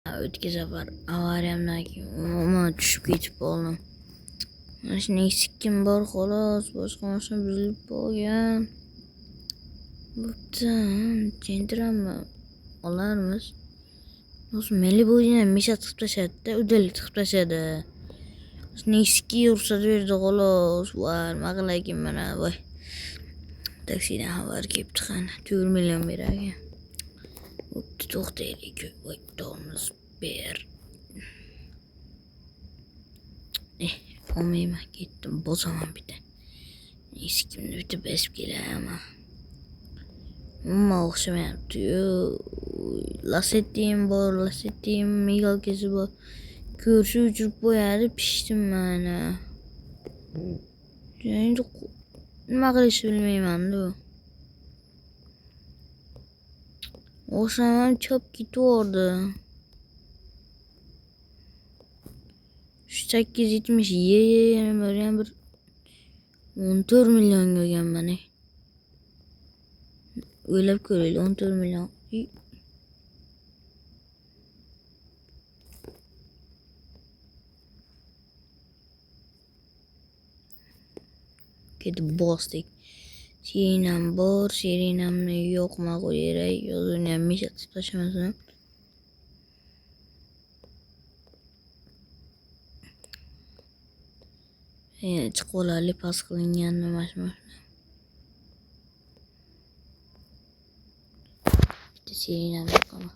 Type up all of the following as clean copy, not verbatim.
O'tgan safar avariyamdan keyin umuman tushib ketib qoldim. Mashinaga sikkim bor xolos, boshqa mashina buzilib qolgan. Bo'pti, jendiranmi olarmiz. O'zi Malibu'ni misha tiqib tashladi-da, udalik tiqib tashladi. Mashinaga sikki ruxsat berdi xolos. Voy, nima qilay ekan mana, voy. Taksidan xabar kelibdi qani, 4 million bergan. Bo'pti, to'xtaylik. Voy, tormoz ber. Olmayman, ketdim, bozaman bitta. Eskimni bitta besib kelaman. Umuman o'xshamayapti-yu. Lasettim bor, lasettim migalkasi bor. Ko'rsa uchirib qo'yadi, pishdim mana. Endi nima qilishni bilmayman-da. O'shamam chop ketvordi. 870 yana bir 14 million olganman. O'ylab ko'raylik, 14 million. Ketib bosdik. Serinam bor, serinamni yo'qma qo'yarak, yozuvni ham mishatib tashlamasin. Chiqib olaylik, pas qilinganmi mashina. Bitta serinam yo'qmi?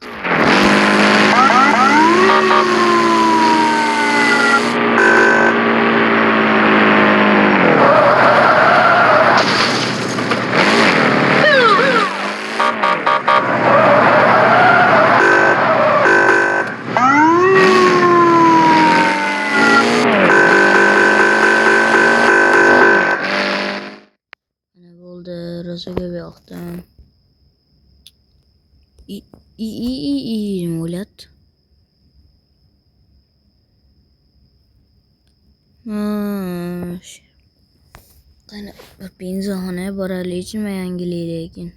Rosaga yoqdim. Nima bo'lyapti? Qani benzinxonaga boraylikmi, yangilaylik lekin.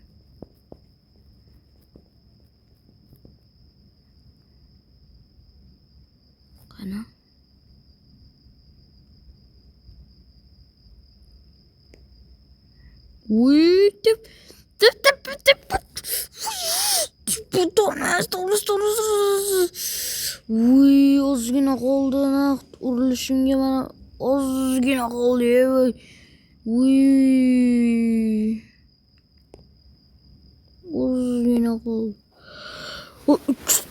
Qani? Uy, tip. Uy, ozgina qoldi, urilishimga mana ozgina qoldi. Uy. Ozgina qoldi.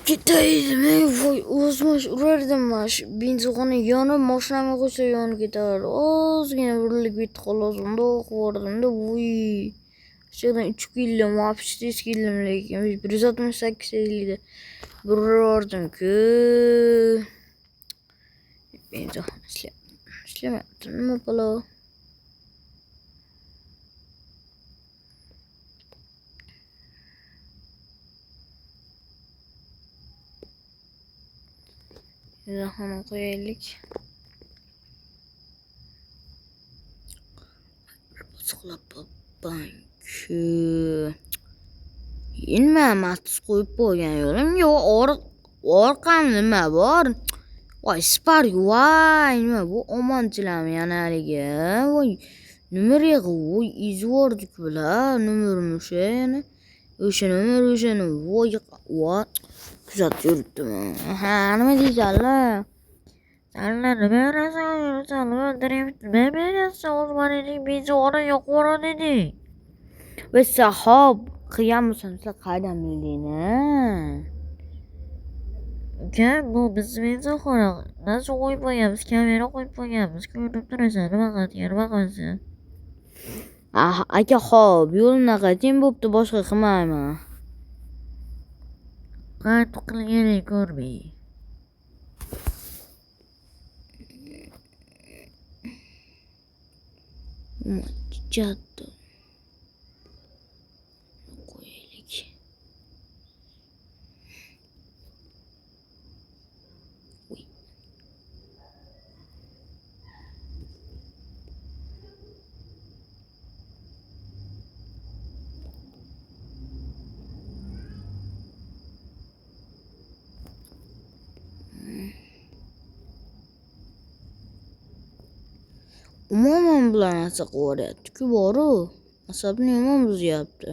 Ketaydim, voy, o'zim urardim mash. Benzinxona yonib, mashinamga qo'ysa yonib ketardi. Ozgina burilib ketdi xolos, unda o'qivordim-da, uy. Şeyden 3 kilom, hapiste 3 kilom lekin 168 eliydi. Burardım ki. Benzin işlemeyaptım, nima qilay? Benzinxona qo'yaylik. Bosqilab bank. Nima matiz qo'yib qo'ygan yo'lim yo'q, orqam nima bor? Voy, Spark, voy, nima bu omonchilarmi yana haligi? Voy, numeriga voy izvordik bular, numerim o'sha yana. O'sha nomer, voy, kuzatib yuribdim. Ha, nima deysanlar? Senlar nima yurasan, nima berasan, o'zlaring bezori yo'qora deding. Ve sahab kıyamıyorsan sizler qaydan bildingni? Uka, bu biz benzinxona nasıl qo'yib qo'yganmiz, kamera qo'yib qo'yganmiz, ko'rib turasan, nima qilsin? Aka, xo'p, yo'lni qayting, bo'pti, boshqa qilmayman. Qayt qilganing ko'rmay. Jaddi. umuman bilan asa qilyapti-ku boru. Asabni yomon buzyapti.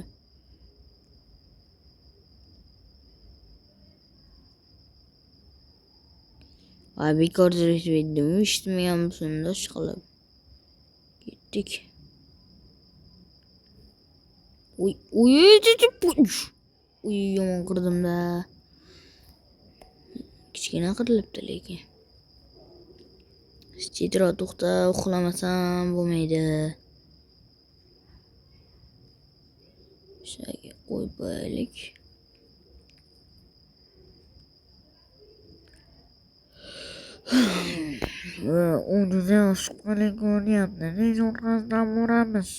Ay bekor etdim. Eshitmagan bo'lsin-da ishqilib. Ketdik. Uy, yomon qirdim-da. Kichkina qirilibdi lekin. Tezroq to'xta, uxlamasam bo'lmaydi. Shunga qo'yib qo'yaylik. O'rnidan chiqqanlik ko'ryapti. Nech orqasidan boramiz?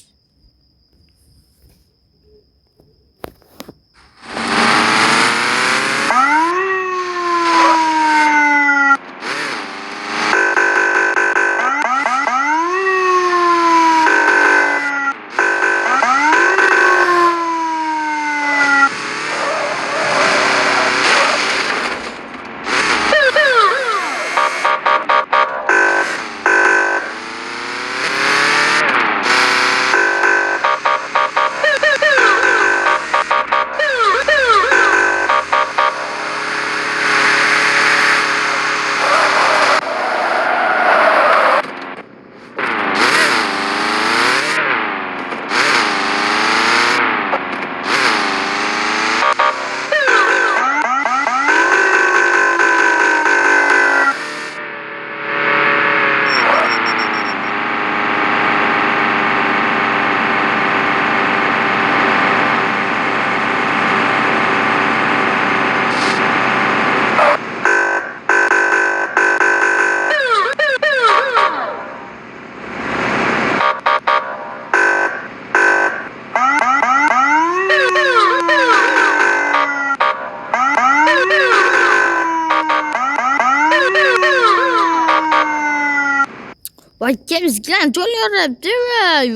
Voy bizga joy yarabdi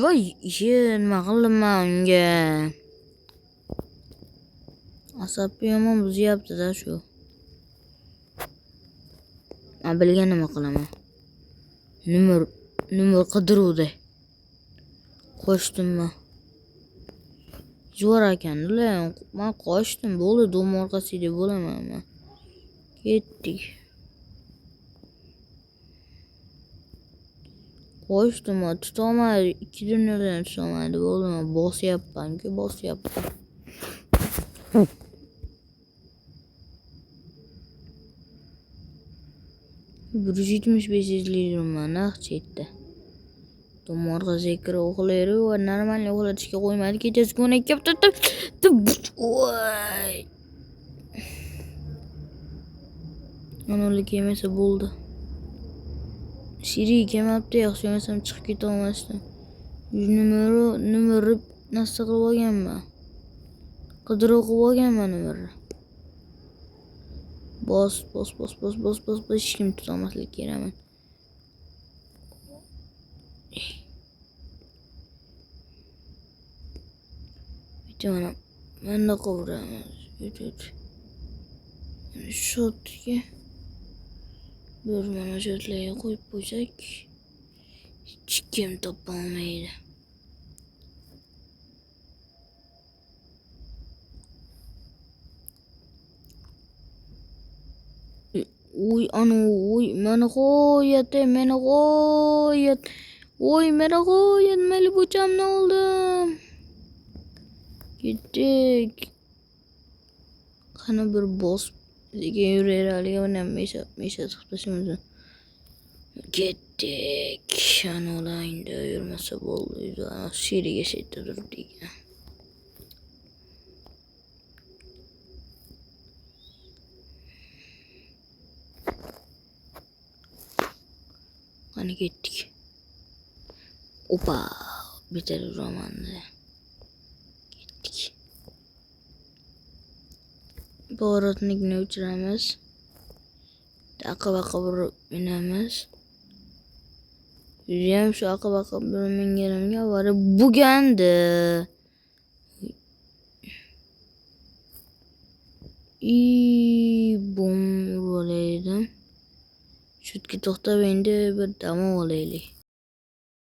voy nima qildim unga. Asabni yomon buzyapti-da shu. Men bilgan nima qilaman. Numar qidiruvdi. Qo'shdim. Zo'r ekan-da. Men qo'shdim, bo'ldi, dom orqasiga bo'laman men. Ketdik. Qo'shdim, tutolmadi. 2 dunyodan tutolmadi. Bo'ldi, men bosyapman. 175 izlayman naq chetda. Dom orqasiga kirib uxlaydi va normal uxlatishga qo'ymadi. Kechasi kuni voy. Anoli kelmasa bo'ldi. Siri kelmabdi, yaxshi emasam chiqib keta olmasdim. Numeri narsa qilib olganman. Qidiruv qilib olganman numerni. Bos. Hech kim tutolmaslik kerakman. Bitta mana qo'vramiz. Shotga bir mana shotlarga qo'yib qo'ysak, hech kim topolmaydi. Mana qo'yat. Malibuchamni oldim. Ketdik. Qani bir bos degan yuraylik, ona mesha chiqishimiz. Ketdik. Anolayda yurmasa bo'ldi. Shiriga shetda turdik. Qani ketdik. Opa, bitir romanni. Ketdik. Borotnikni uchiramiz. Aqaba bir minamiz. Yuriyam shu aqaba bir minganimga avvalo bugandi. Bom urib olaydim. Shutga to'xtab endi bir dam olaylik.